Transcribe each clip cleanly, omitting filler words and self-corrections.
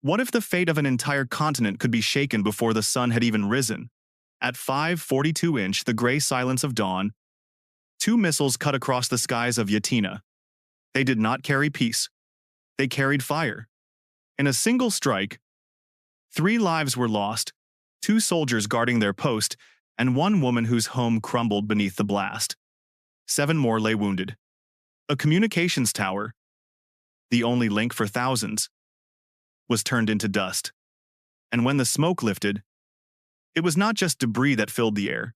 What if the fate of an entire continent could be shaken before the sun had even risen? At 5:42 the gray silence of dawn, two missiles cut across the skies of Yatenga. They did not carry peace. They carried fire. In a single strike, 3 lives were lost, 2 soldiers guarding their post, and 1 woman whose home crumbled beneath the blast. 7 more lay wounded. A communications tower, the only link for thousands, was turned into dust. And when the smoke lifted, it was not just debris that filled the air.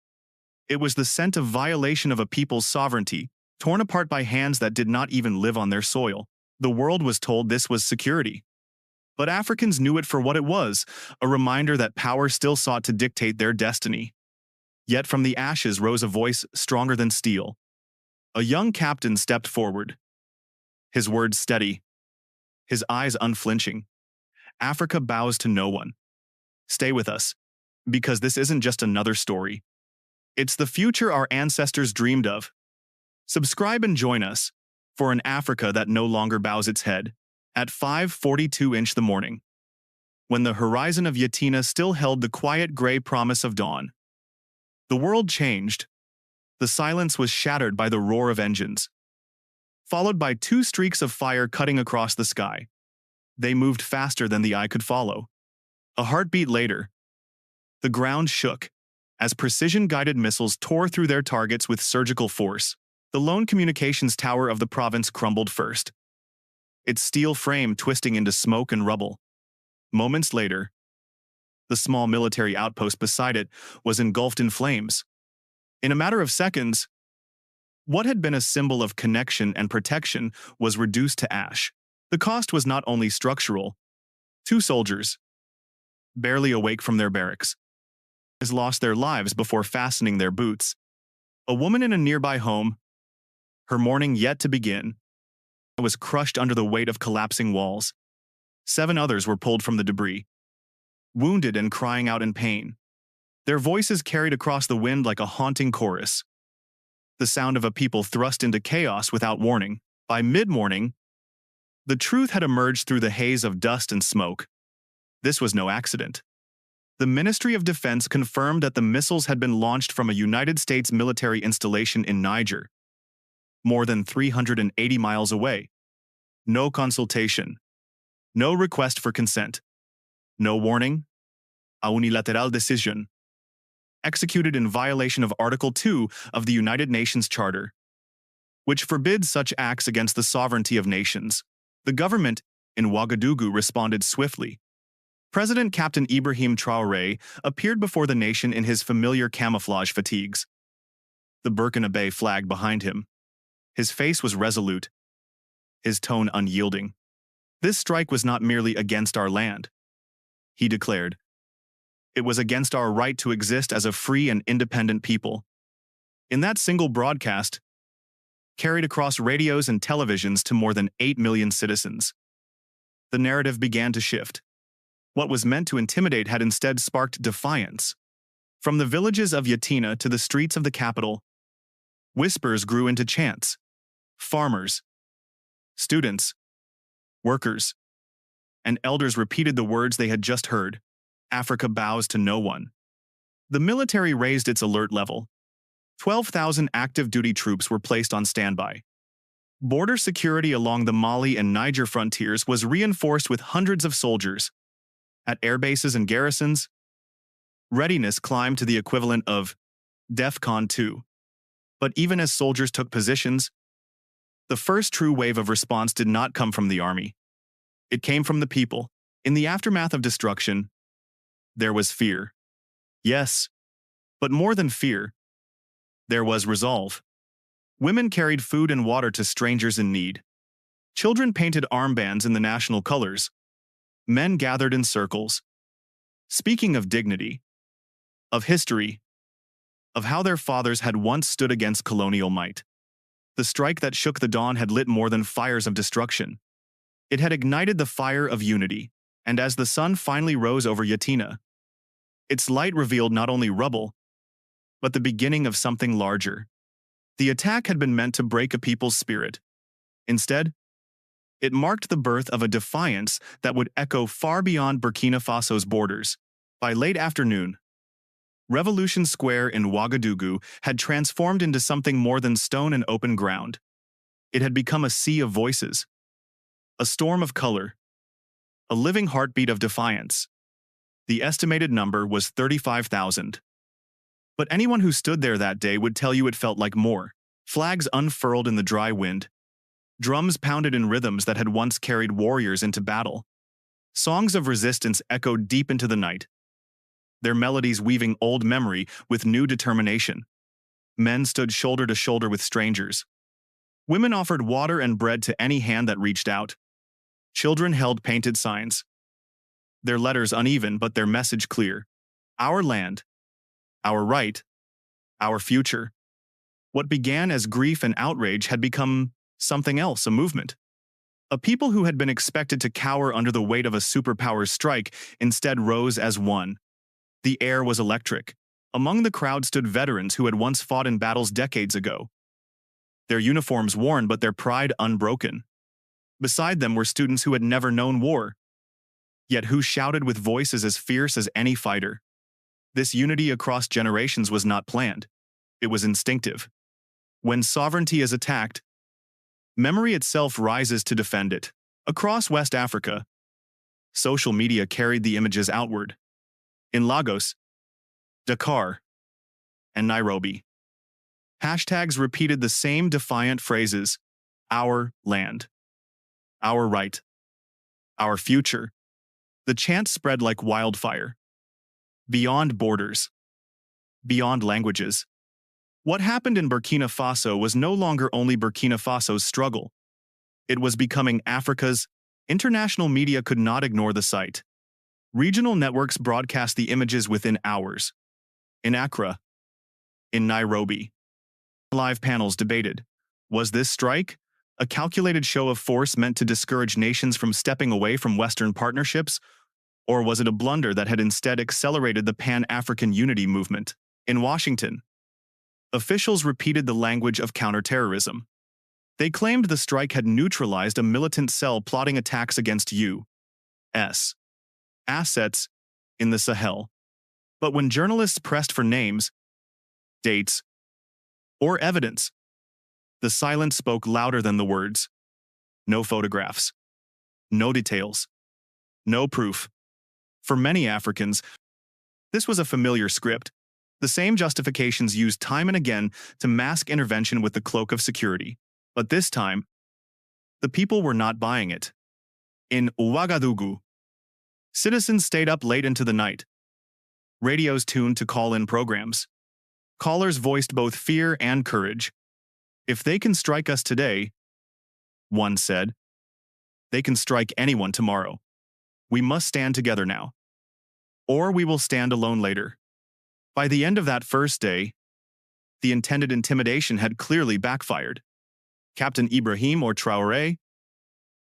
It was the scent of violation of a people's sovereignty, torn apart by hands that did not even live on their soil. The world was told this was security. But Africans knew it for what it was, a reminder that power still sought to dictate their destiny. Yet from the ashes rose a voice stronger than steel. A young captain stepped forward, his words steady, his eyes unflinching. Africa bows to no one. Stay with us, because this isn't just another story. It's the future our ancestors dreamed of. Subscribe and join us for an Africa that no longer bows its head. At 5:42 the morning, when the horizon of Yatenga still held the quiet gray promise of dawn, the world changed. The silence was shattered by the roar of engines, followed by 2 streaks of fire cutting across the sky. They moved faster than the eye could follow. A heartbeat later, the ground shook as precision-guided missiles tore through their targets with surgical force. The lone communications tower of the province crumbled first, its steel frame twisting into smoke and rubble. Moments later, the small military outpost beside it was engulfed in flames. In a matter of seconds, what had been a symbol of connection and protection was reduced to ash. The cost was not only structural. 2 soldiers, barely awake from their barracks, lost their lives before fastening their boots. A woman in a nearby home, her mourning yet to begin, was crushed under the weight of collapsing walls. 7 others were pulled from the debris, wounded and crying out in pain. Their voices carried across the wind like a haunting chorus, the sound of a people thrust into chaos without warning. By mid-morning, the truth had emerged through the haze of dust and smoke. This was no accident. The Ministry of Defense confirmed that the missiles had been launched from a United States military installation in Niger, more than 380 miles away. No consultation, no request for consent, no warning, a unilateral decision, executed in violation of Article 2 of the United Nations Charter, which forbids such acts against the sovereignty of nations. The government in Ouagadougou responded swiftly. President Captain Ibrahim Traoré appeared before the nation in his familiar camouflage fatigues, the Burkina Faso flag behind him. His face was resolute, his tone unyielding. This strike was not merely against our land, he declared. It was against our right to exist as a free and independent people. In that single broadcast, carried across radios and televisions to more than 8 million citizens, the narrative began to shift. What was meant to intimidate had instead sparked defiance. From the villages of Yatenga to the streets of the capital, whispers grew into chants. Farmers, students, workers, and elders repeated the words they had just heard. Africa bows to no one. The military raised its alert level. 12,000 active duty troops were placed on standby. Border security along the Mali and Niger frontiers was reinforced with hundreds of soldiers. At airbases and garrisons, readiness climbed to the equivalent of DEFCON 2. But even as soldiers took positions, the first true wave of response did not come from the army. It came from the people. In the aftermath of destruction, there was fear. Yes, but more than fear, there was resolve. Women carried food and water to strangers in need. Children painted armbands in the national colors. Men gathered in circles, speaking of dignity, of history, of how their fathers had once stood against colonial might. The strike that shook the dawn had lit more than fires of destruction. It had ignited the fire of unity, and as the sun finally rose over Yatenga, its light revealed not only rubble, but the beginning of something larger. The attack had been meant to break a people's spirit. Instead, It marked the birth of a defiance that would echo far beyond Burkina Faso's borders. By late afternoon, Revolution Square in Ouagadougou had transformed into something more than stone and open ground. It had become a sea of voices, a storm of color, a living heartbeat of defiance. The estimated number was 35,000. But anyone who stood there that day would tell you it felt like more. Flags unfurled in the dry wind. Drums pounded in rhythms that had once carried warriors into battle. Songs of resistance echoed deep into the night, their melodies weaving old memory with new determination. Men stood shoulder to shoulder with strangers. Women offered water and bread to any hand that reached out. Children held painted signs, their letters uneven but their message clear. Our land, our right, our future. What began as grief and outrage had become something else, a movement. A people who had been expected to cower under the weight of a superpower's strike instead rose as one. The air was electric. Among the crowd stood veterans who had once fought in battles decades ago, their uniforms worn but their pride unbroken. Beside them were students who had never known war, yet who shouted with voices as fierce as any fighter. This unity across generations was not planned. It was instinctive. When sovereignty is attacked, memory itself rises to defend it. Across West Africa, social media carried the images outward. In Lagos, Dakar, and Nairobi, hashtags repeated the same defiant phrases: our land, our right, our future. The chant spread like wildfire. Beyond borders, beyond languages. What happened in Burkina Faso was no longer only Burkina Faso's struggle. It was becoming Africa's. International media could not ignore the sight. Regional networks broadcast the images within hours. In Accra, in Nairobi, live panels debated. Was this strike a calculated show of force meant to discourage nations from stepping away from Western partnerships? Or was it a blunder that had instead accelerated the Pan-African unity movement? In Washington, officials repeated the language of counterterrorism. They claimed the strike had neutralized a militant cell plotting attacks against U.S. assets in the Sahel. But when journalists pressed for names, dates, or evidence, the silence spoke louder than the words. No photographs, no details, no proof. For many Africans, this was a familiar script. The same justifications used time and again to mask intervention with the cloak of security. But this time, the people were not buying it. In Ouagadougou, citizens stayed up late into the night. Radios tuned to call-in programs. Callers voiced both fear and courage. If they can strike us today, one said, they can strike anyone tomorrow. We must stand together now, or we will stand alone later. By the end of that first day, the intended intimidation had clearly backfired. Captain Ibrahim or Traoré,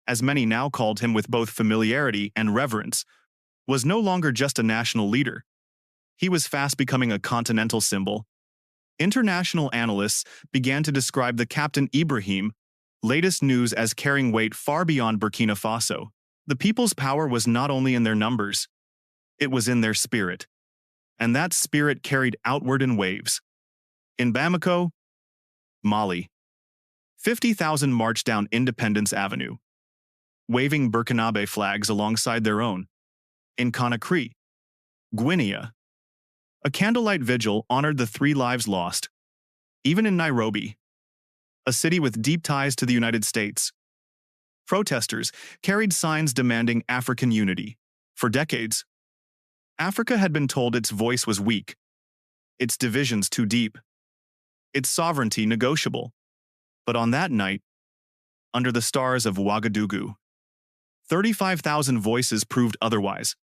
as many now called him with both familiarity and reverence, was no longer just a national leader. He was fast becoming a continental symbol. International analysts began to describe the Captain Ibrahim latest news as carrying weight far beyond Burkina Faso. The people's power was not only in their numbers, it was in their spirit. And that spirit carried outward in waves. In Bamako, Mali, 50,000 marched down Independence Avenue, waving Burkinabe flags alongside their own. In Conakry, Guinea, a candlelight vigil honored the 3 lives lost. Even in Nairobi, a city with deep ties to the United States, protesters carried signs demanding African unity. For decades, Africa had been told its voice was weak, its divisions too deep, its sovereignty negotiable. But on that night, under the stars of Ouagadougou, 35,000 voices proved otherwise.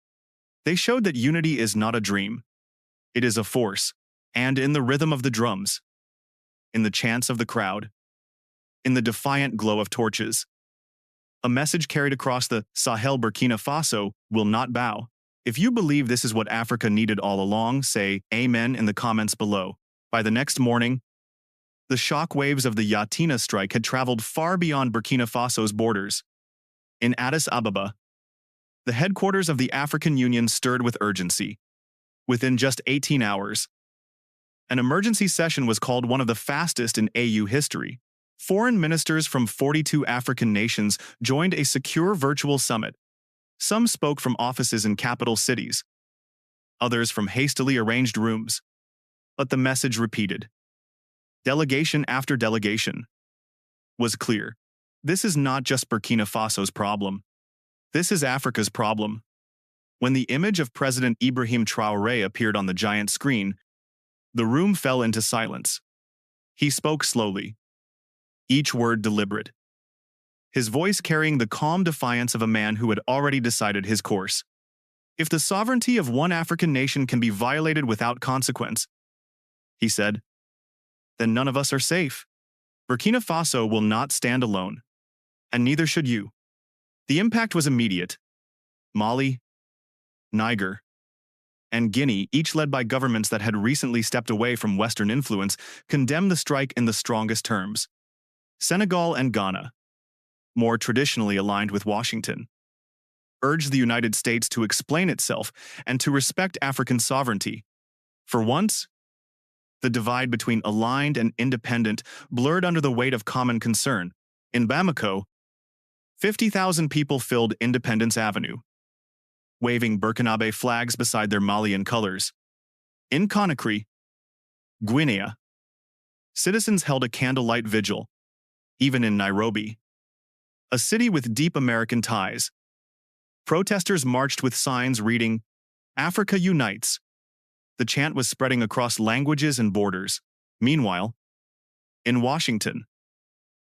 They showed that unity is not a dream. It is a force, and in the rhythm of the drums, in the chants of the crowd, in the defiant glow of torches, a message carried across the Sahel. Burkina Faso will not bow. If you believe this is what Africa needed all along, say amen in the comments below. By the next morning, the shock waves of the Yatenga strike had traveled far beyond Burkina Faso's borders. In Addis Ababa, the headquarters of the African Union stirred with urgency. Within just 18 hours, an emergency session was called, one of the fastest in AU history. Foreign ministers from 42 African nations joined a secure virtual summit. Some spoke from offices in capital cities, others from hastily arranged rooms. But the message repeated. Delegation after delegation was clear. This is not just Burkina Faso's problem. This is Africa's problem. When the image of President Ibrahim Traoré appeared on the giant screen, the room fell into silence. He spoke slowly, each word deliberate, his voice carrying the calm defiance of a man who had already decided his course. If the sovereignty of one African nation can be violated without consequence, he said, then none of us are safe. Burkina Faso will not stand alone, and neither should you. The impact was immediate. Mali, Niger, and Guinea, each led by governments that had recently stepped away from Western influence, condemned the strike in the strongest terms. Senegal and Ghana, more traditionally aligned with Washington, urged the United States to explain itself and to respect African sovereignty. For once, the divide between aligned and independent blurred under the weight of common concern. In Bamako, 50,000 people filled Independence Avenue, waving Burkinabe flags beside their Malian colors. In Conakry, Guinea, citizens held a candlelight vigil. Even in Nairobi, a city with deep American ties, protesters marched with signs reading, "Africa Unites." The chant was spreading across languages and borders. Meanwhile, in Washington,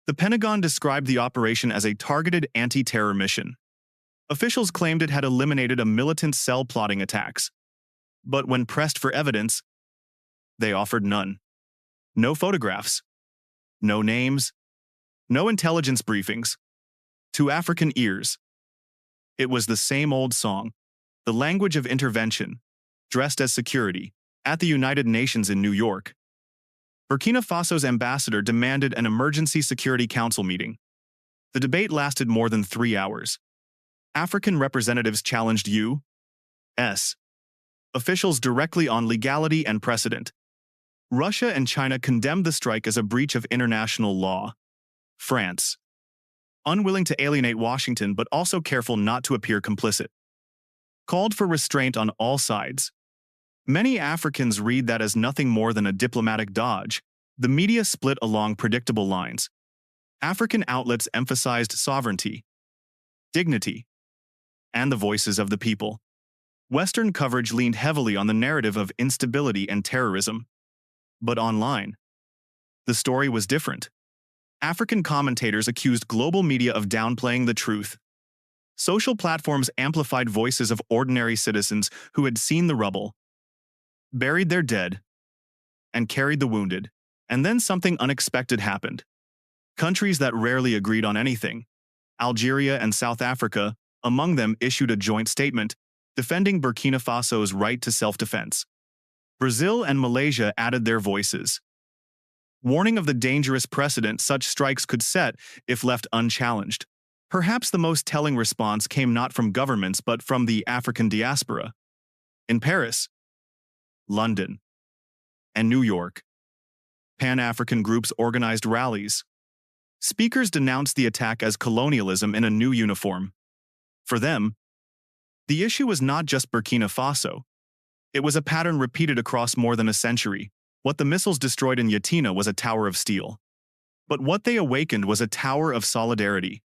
the Pentagon described the operation as a targeted anti-terror mission. Officials claimed it had eliminated a militant cell plotting attacks. But when pressed for evidence, they offered none. No photographs, no names, no intelligence briefings. To African ears, it was the same old song, the language of intervention, dressed as security. At the United Nations in New York, Burkina Faso's ambassador demanded an emergency Security Council meeting. The debate lasted more than 3 hours. African representatives challenged U.S. officials directly on legality and precedent. Russia and China condemned the strike as a breach of international law. France, unwilling to alienate Washington but also careful not to appear complicit, called for restraint on all sides. Many Africans read that as nothing more than a diplomatic dodge. The media split along predictable lines. African outlets emphasized sovereignty, dignity, and the voices of the people. Western coverage leaned heavily on the narrative of instability and terrorism. But online, the story was different. African commentators accused global media of downplaying the truth. Social platforms amplified voices of ordinary citizens who had seen the rubble, buried their dead, and carried the wounded. And then something unexpected happened. Countries that rarely agreed on anything, Algeria and South Africa, among them, issued a joint statement defending Burkina Faso's right to self-defense. Brazil and Malaysia added their voices, warning of the dangerous precedent such strikes could set if left unchallenged. Perhaps the most telling response came not from governments but from the African diaspora. In Paris, London, and New York, Pan-African groups organized rallies. Speakers denounced the attack as colonialism in a new uniform. For them, the issue was not just Burkina Faso. It was a pattern repeated across more than a century. What the missiles destroyed in Yatenga was a tower of steel. But what they awakened was a tower of solidarity.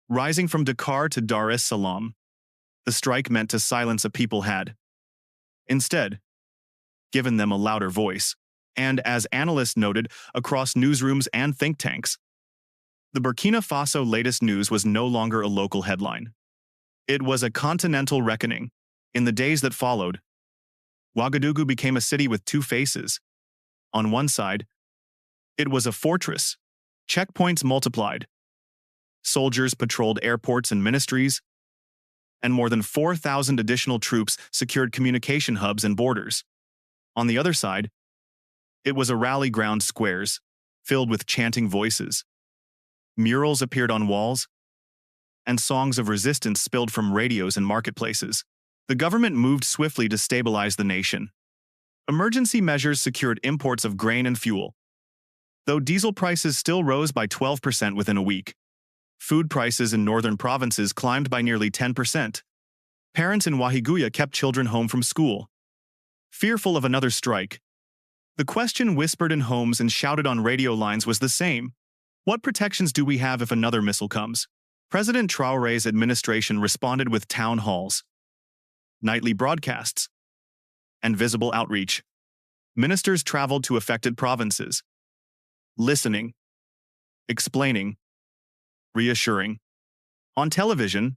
Rising from Dakar to Dar es Salaam, the strike meant to silence a people had, instead, given them a louder voice. And as analysts noted, across newsrooms and think tanks, the Burkina Faso latest news was no longer a local headline. It was a continental reckoning. In the days that followed, Ouagadougou became a city with two faces. On one side, it was a fortress. Checkpoints multiplied. Soldiers patrolled airports and ministries, and more than 4,000 additional troops secured communication hubs and borders. On the other side, it was a rally ground squares, filled with chanting voices. Murals appeared on walls, and songs of resistance spilled from radios and marketplaces. The government moved swiftly to stabilize the nation. Emergency measures secured imports of grain and fuel, though diesel prices still rose by 12% within a week. Food prices in northern provinces climbed by nearly 10%. Parents in Wahiguya kept children home from school, fearful of another strike. The question whispered in homes and shouted on radio lines was the same. What protections do we have if another missile comes? President Traoré's administration responded with town halls, nightly broadcasts, and visible outreach. Ministers traveled to affected provinces, listening, explaining, reassuring. On television,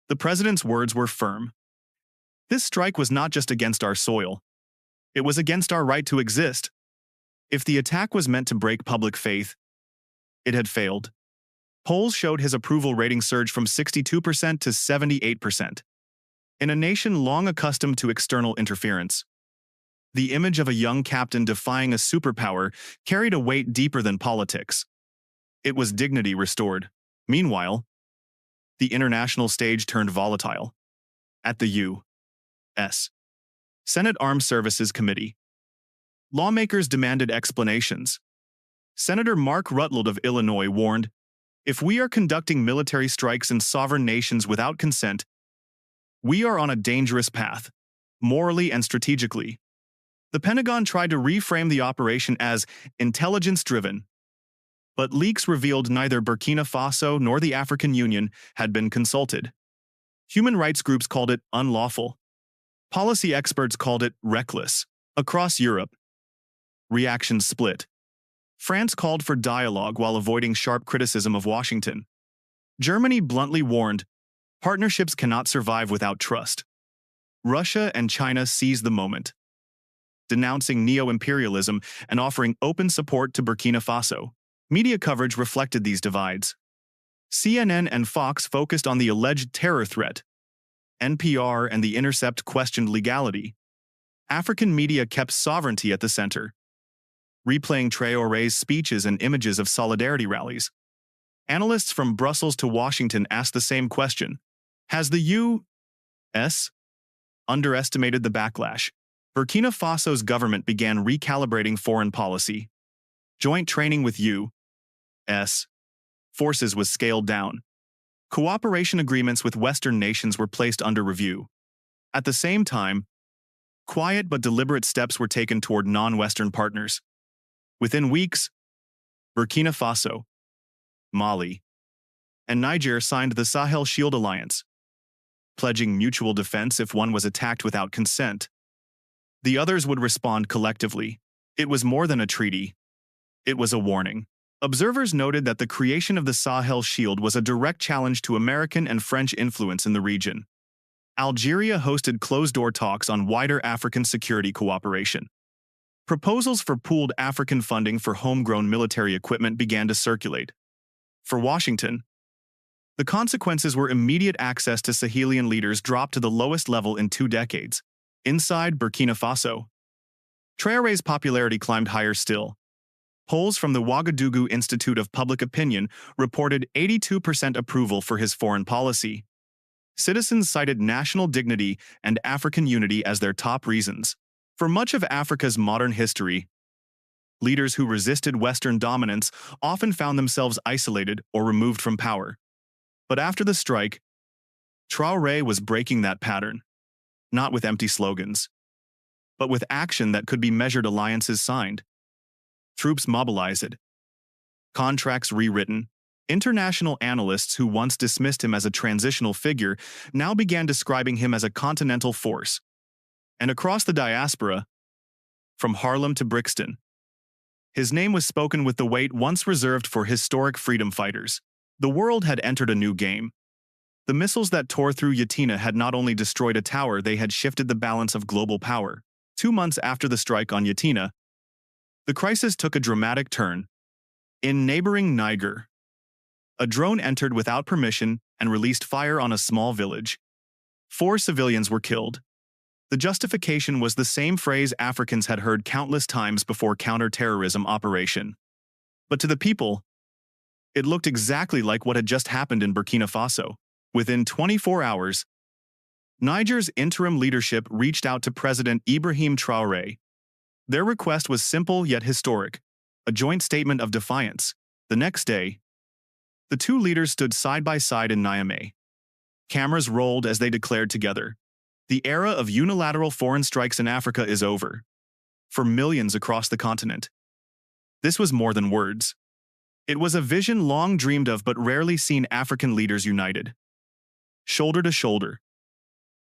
the president's words were firm. This strike was not just against our soil. It was against our right to exist. If the attack was meant to break public faith, it had failed. Polls showed his approval rating surge from 62% to 78%. In a nation long accustomed to external interference, the image of a young captain defying a superpower carried a weight deeper than politics. It was dignity restored. Meanwhile, the international stage turned volatile. At the U.S. Senate Armed Services Committee, lawmakers demanded explanations. Senator Mark Rutland of Illinois warned, "If we are conducting military strikes in sovereign nations without consent, we are on a dangerous path, morally and strategically." The Pentagon tried to reframe the operation as intelligence-driven, but leaks revealed neither Burkina Faso nor the African Union had been consulted. Human rights groups called it unlawful. Policy experts called it reckless. Across Europe, reactions split. France called for dialogue while avoiding sharp criticism of Washington. Germany bluntly warned, partnerships cannot survive without trust. Russia and China seized the moment, denouncing neo-imperialism and offering open support to Burkina Faso. Media coverage reflected these divides. CNN and Fox focused on the alleged terror threat. NPR and The Intercept questioned legality. African media kept sovereignty at the center, replaying Traoré's speeches and images of solidarity rallies. Analysts from Brussels to Washington asked the same question. Has the U.S. underestimated the backlash? Burkina Faso's government began recalibrating foreign policy. Joint training with U.S. forces was scaled down. Cooperation agreements with Western nations were placed under review. At the same time, quiet but deliberate steps were taken toward non-Western partners. Within weeks, Burkina Faso, Mali, and Niger signed the Sahel Shield Alliance, pledging mutual defense if one was attacked without consent. The others would respond collectively. It was more than a treaty. It was a warning. Observers noted that the creation of the Sahel Shield was a direct challenge to American and French influence in the region. Algeria hosted closed-door talks on wider African security cooperation. Proposals for pooled African funding for homegrown military equipment began to circulate. For Washington, the consequences were immediate access to Sahelian leaders dropped to the lowest level in 2 decades. Inside Burkina Faso, Traoré's popularity climbed higher still. Polls from the Ouagadougou Institute of Public Opinion reported 82% approval for his foreign policy. Citizens cited national dignity and African unity as their top reasons. For much of Africa's modern history, leaders who resisted Western dominance often found themselves isolated or removed from power. But after the strike, Traoré was breaking that pattern, not with empty slogans, but with action that could be measured. Alliances signed, troops mobilized, contracts rewritten. International analysts who once dismissed him as a transitional figure now began describing him as a continental force. And across the diaspora, from Harlem to Brixton, his name was spoken with the weight once reserved for historic freedom fighters. The world had entered a new game. The missiles that tore through Yatenga had not only destroyed a tower, they had shifted the balance of global power. 2 months after the strike on Yatenga, the crisis took a dramatic turn. In neighboring Niger, a drone entered without permission and released fire on a small village. 4 civilians were killed. The justification was the same phrase Africans had heard countless times before: counter-terrorism operation. But to the people, It looked exactly like what had just happened in Burkina Faso. Within 24 hours, Niger's interim leadership reached out to President Ibrahim Traoré. Their request was simple yet historic, a joint statement of defiance. The next day, the two leaders stood side by side in Niamey. Cameras rolled as they declared together, "The era of unilateral foreign strikes in Africa is over." For millions across the continent, this was more than words. It was a vision long dreamed of but rarely seen: African leaders united, shoulder to shoulder,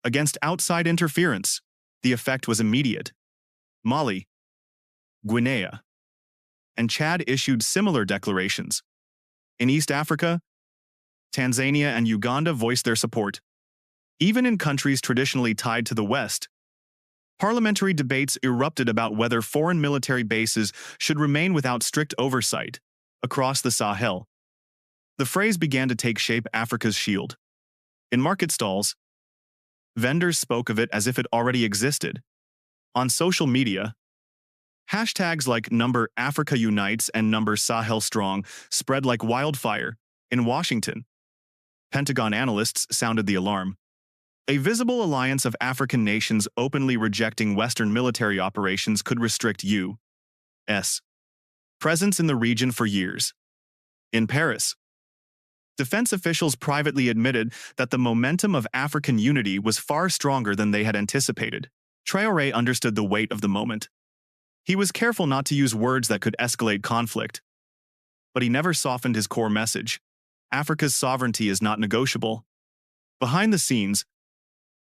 against outside interference. The effect was immediate. Mali, Guinea, and Chad issued similar declarations. In East Africa, Tanzania and Uganda voiced their support. Even in countries traditionally tied to the West, parliamentary debates erupted about whether foreign military bases should remain without strict oversight. Across the Sahel, the phrase began to take shape: Africa's shield. In market stalls, vendors spoke of it as if it already existed. On social media, hashtags like #Africa Unites and #Sahel Strong spread like wildfire. In Washington, Pentagon analysts sounded the alarm. A visible alliance of African nations openly rejecting Western military operations could restrict U.S. presence in the region for years. In Paris, defense officials privately admitted that the momentum of African unity was far stronger than they had anticipated. Traoré understood the weight of the moment. He was careful not to use words that could escalate conflict, but he never softened his core message: Africa's sovereignty is not negotiable. Behind the scenes,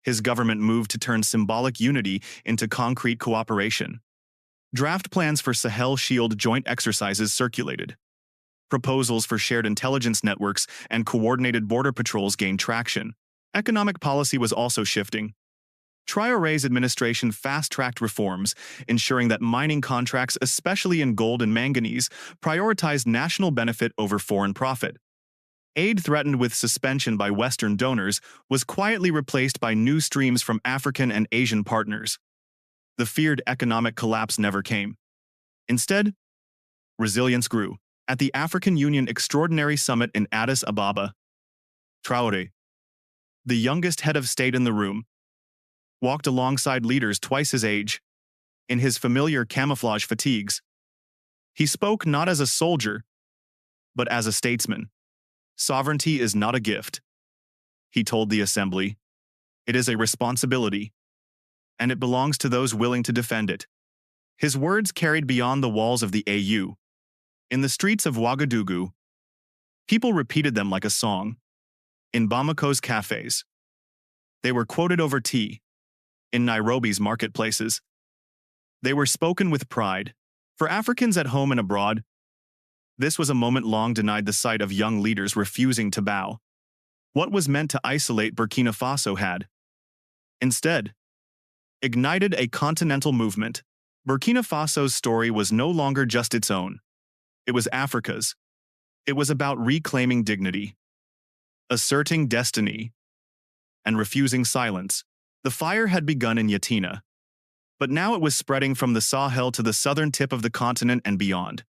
his government moved to turn symbolic unity into concrete cooperation. Draft plans for Sahel Shield joint exercises circulated. Proposals for shared intelligence networks and coordinated border patrols gained traction. Economic policy was also shifting. Traoré's administration fast-tracked reforms, ensuring that mining contracts, especially in gold and manganese, prioritized national benefit over foreign profit. Aid threatened with suspension by Western donors was quietly replaced by new streams from African and Asian partners. The feared economic collapse never came. Instead, resilience grew. At the African Union Extraordinary Summit in Addis Ababa, Traoré, the youngest head of state in the room, walked alongside leaders twice his age. In his familiar camouflage fatigues, he spoke not as a soldier, but as a statesman. Sovereignty is not a gift, he told the assembly. It is a responsibility, and it belongs to those willing to defend it. His words carried beyond the walls of the AU. In the streets of Ouagadougou, people repeated them like a song. In Bamako's cafes, they were quoted over tea. In Nairobi's marketplaces, they were spoken with pride. For Africans at home and abroad, this was a moment long denied: the sight of young leaders refusing to bow. What was meant to isolate Burkina Faso had, instead, ignited a continental movement. Burkina Faso's story was no longer just its own. It was Africa's. It was about reclaiming dignity, asserting destiny, and refusing silence. The fire had begun in Yatenga, but now it was spreading from the Sahel to the southern tip of the continent and beyond,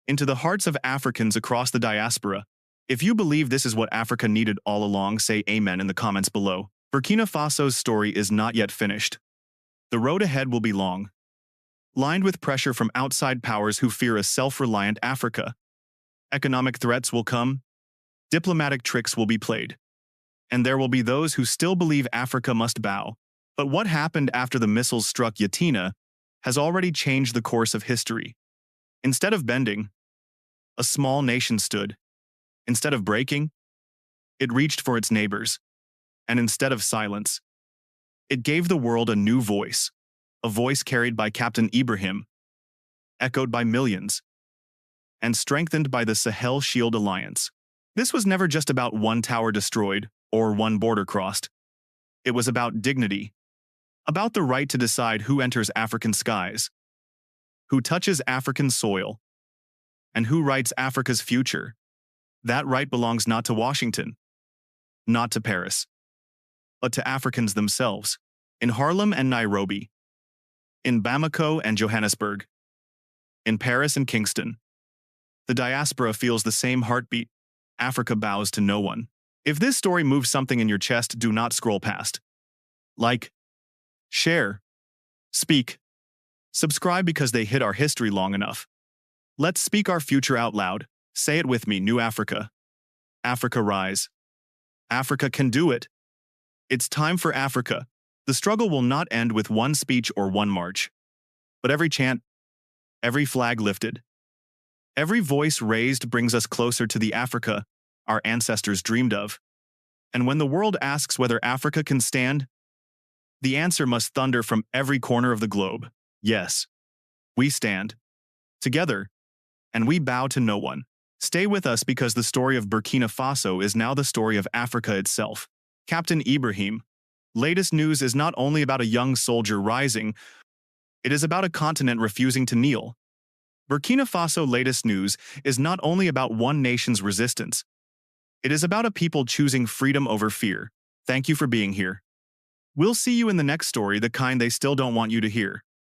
into the hearts of Africans across the diaspora. If you believe this is what Africa needed all along, say amen in the comments below. Burkina Faso's story is not yet finished. The road ahead will be long, lined with pressure from outside powers who fear a self-reliant Africa. Economic threats will come, diplomatic tricks will be played, and there will be those who still believe Africa must bow. But what happened after the missiles struck Yatenga has already changed the course of history. Instead of bending, a small nation stood. Instead of breaking, it reached for its neighbors. And instead of silence, it gave the world a new voice, a voice carried by Captain Ibrahim, echoed by millions, and strengthened by the Sahel Shield Alliance. This was never just about one tower destroyed or one border crossed. It was about dignity, about the right to decide who enters African skies, who touches African soil, and who writes Africa's future. That right belongs not to Washington, not to Paris, but to Africans themselves. In Harlem and Nairobi, in Bamako and Johannesburg, in Paris and Kingston, The diaspora feels the same heartbeat. Africa bows to no one. If this story moves something in your chest, do not scroll past. Like, share, speak, subscribe because they hid our history long enough. Let's speak our future out loud. Say it with me, New Africa. Africa rise. Africa can do it. It's time for Africa. The struggle will not end with one speech or one march, but every chant, every flag lifted, every voice raised brings us closer to the Africa our ancestors dreamed of. And when the world asks whether Africa can stand, the answer must thunder from every corner of the globe. Yes, we stand together, and we bow to no one. Stay with us because the story of Burkina Faso is now the story of Africa itself. Captain Ibrahim, latest news is not only about a young soldier rising, it is about a continent refusing to kneel. Burkina Faso latest news is not only about one nation's resistance, it is about a people choosing freedom over fear. Thank you for being here. We'll see you in the next story, the kind they still don't want you to hear.